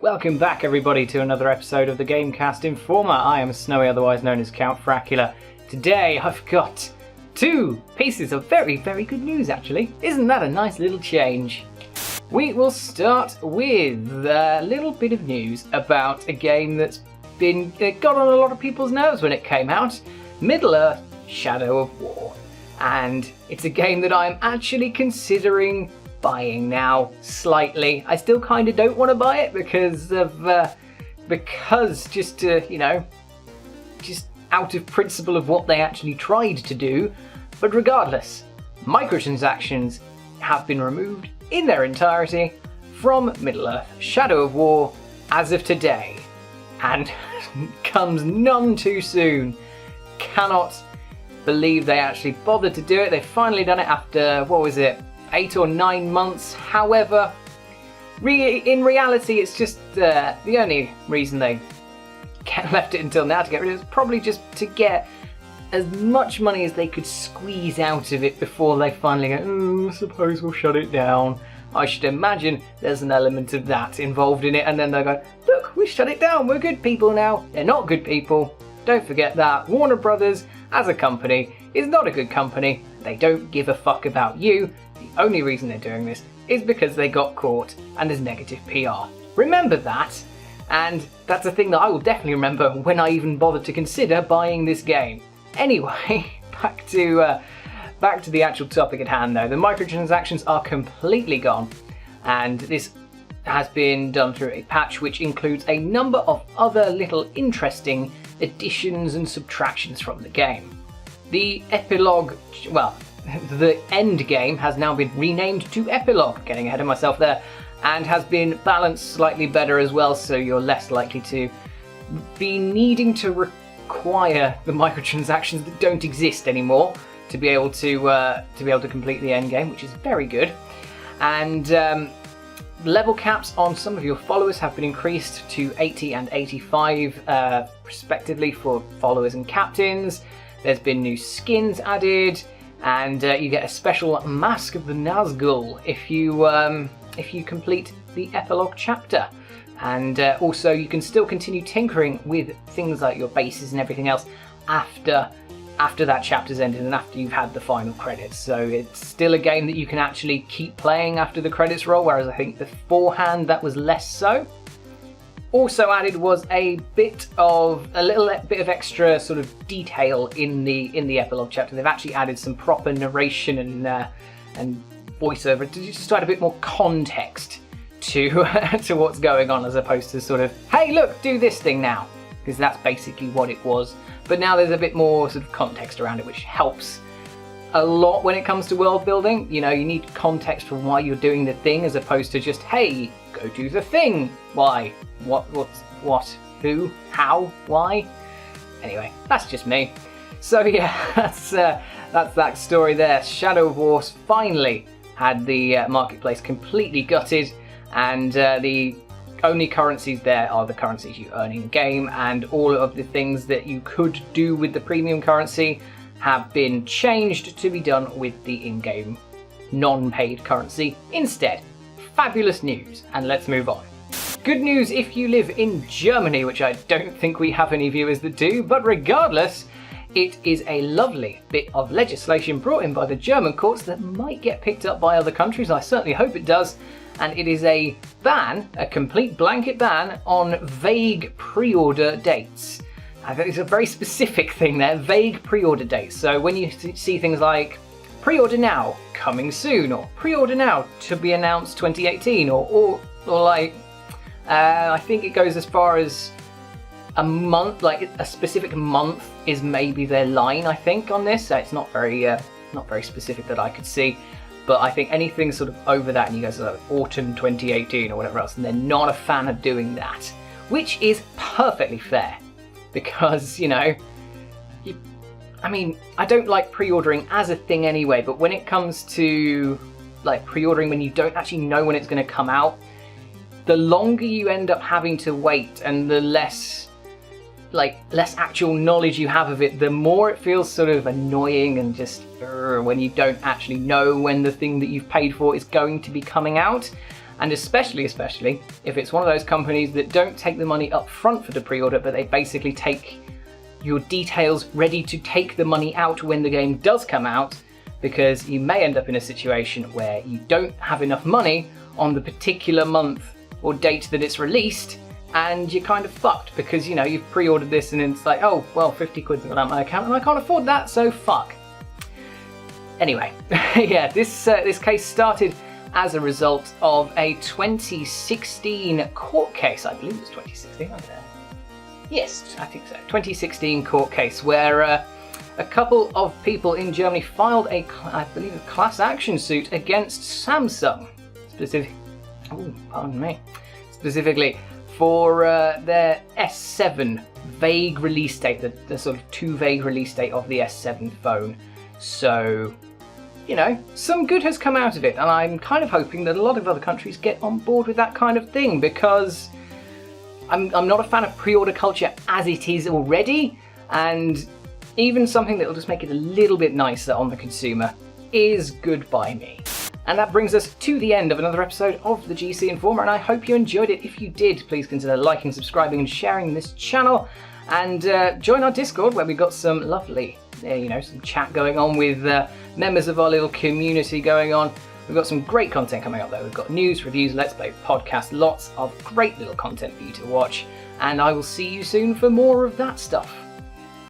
Welcome back everybody to another episode of the GameCast Informer. I am Snowy, otherwise known as Count Fracula. Today I've got two pieces of very, very good news actually. Isn't that a nice little change? We will start with a little bit of news about a game that's got on a lot of people's nerves when it came out. Middle-earth: Shadow of War. And it's a game that I'm actually considering buying now, slightly. I still kind of don't want to buy it because just out of principle of what they actually tried to do. But regardless, microtransactions have been removed in their entirety from Middle-earth: Shadow of War as of today, and comes none too soon. Cannot believe they actually bothered to do it. They've finally done it after, 8 or 9 months. However, in reality, it's just the only reason they left it until now to get rid of it is probably just to get as much money as they could squeeze out of it before they finally go, I suppose we'll shut it down. I should imagine there's an element of that involved in it, and then they'll go, look, we shut it down, we're good people now. They're not good people. Don't forget that. Warner Brothers, as a company, is not a good company. They don't give a fuck about you. The only reason they're doing this is because they got caught and there's negative PR. Remember that, and that's a thing that I will definitely remember when I even bothered to consider buying this game. Anyway, back to the actual topic at hand though. The microtransactions are completely gone, and this has been done through a patch which includes a number of other little interesting additions and subtractions from the game. The epilogue, the end game has now been renamed to Epilogue, getting ahead of myself there, and has been balanced slightly better as well, so you're less likely to be needing to require the microtransactions that don't exist anymore to be able to complete the end game, which is very good. And level caps on some of your followers have been increased to 80 and 85 respectively for followers and captains. There's been new skins added, and you get a special Mask of the Nazgul if you complete the epilogue chapter. And also you can still continue tinkering with things like your bases and everything else after that chapter's ended and after you've had the final credits. So it's still a game that you can actually keep playing after the credits roll, whereas I think beforehand that was less so. Also added was a little bit of extra sort of detail in the epilogue chapter. They've actually added some proper narration and voiceover to just add a bit more context to to what's going on, as opposed to sort of, hey look, do this thing now, because that's basically what it was. But now there's a bit more sort of context around it, which helps a lot when it comes to world building. You know, you need context for why you're doing the thing, as opposed to just, hey, go do the thing. Why? What? Who? How? Why? Anyway, that's just me. So yeah, that's that story there. Shadow of War finally had the marketplace completely gutted, and the only currencies there are the currencies you earn in game, and all of the things that you could do with the premium currency have been changed to be done with the in-game non-paid currency instead. Fabulous news, and let's move on. Good news if you live in Germany, which I don't think we have any viewers that do, but regardless, it is a lovely bit of legislation brought in by the German courts that might get picked up by other countries. I certainly hope it does. And it is a ban, a complete blanket ban on vague pre-order dates. I think it's a very specific thing there, vague pre-order dates. So when you see things like pre-order now, coming soon, or pre-order now, to be announced 2018, or like, I think it goes as far as a month, like a specific month is maybe their line, I think, on this. So it's not very specific that I could see. But I think anything sort of over that, and you guys are like autumn 2018 or whatever else, and they're not a fan of doing that, which is perfectly fair, because, you know, I don't like pre-ordering as a thing anyway, but when it comes to like pre-ordering when you don't actually know when it's going to come out, the longer you end up having to wait and the less actual knowledge you have of it, the more it feels sort of annoying and just when you don't actually know when the thing that you've paid for is going to be coming out. And especially if it's one of those companies that don't take the money up front for the pre-order, but they basically take your details ready to take the money out when the game does come out, because you may end up in a situation where you don't have enough money on the particular month or date that it's released, and you're kind of fucked because, you know, you've pre-ordered this and it's like, oh, well, 50 quid's gone out my account and I can't afford that, so fuck. Anyway, yeah, this case started as a result of a 2016 court case. I believe it was 2016, wasn't it? Yes. I think so. 2016 court case where a couple of people in Germany filed a class action suit against Samsung, specifically for their S7 vague release date, the sort of too vague release date of the S7 phone. So, you know, some good has come out of it, and I'm kind of hoping that a lot of other countries get on board with that kind of thing, because I'm not a fan of pre-order culture as it is already, and even something that will just make it a little bit nicer on the consumer is good by me. And that brings us to the end of another episode of the GC Informer, and I hope you enjoyed it. If you did, please consider liking, subscribing, and sharing this channel, and join our Discord where we've got some lovely, some chat going on with members of our little community going on. We've got some great content coming up there. We've got news, reviews, Let's Play, podcasts, lots of great little content for you to watch, and I will see you soon for more of that stuff.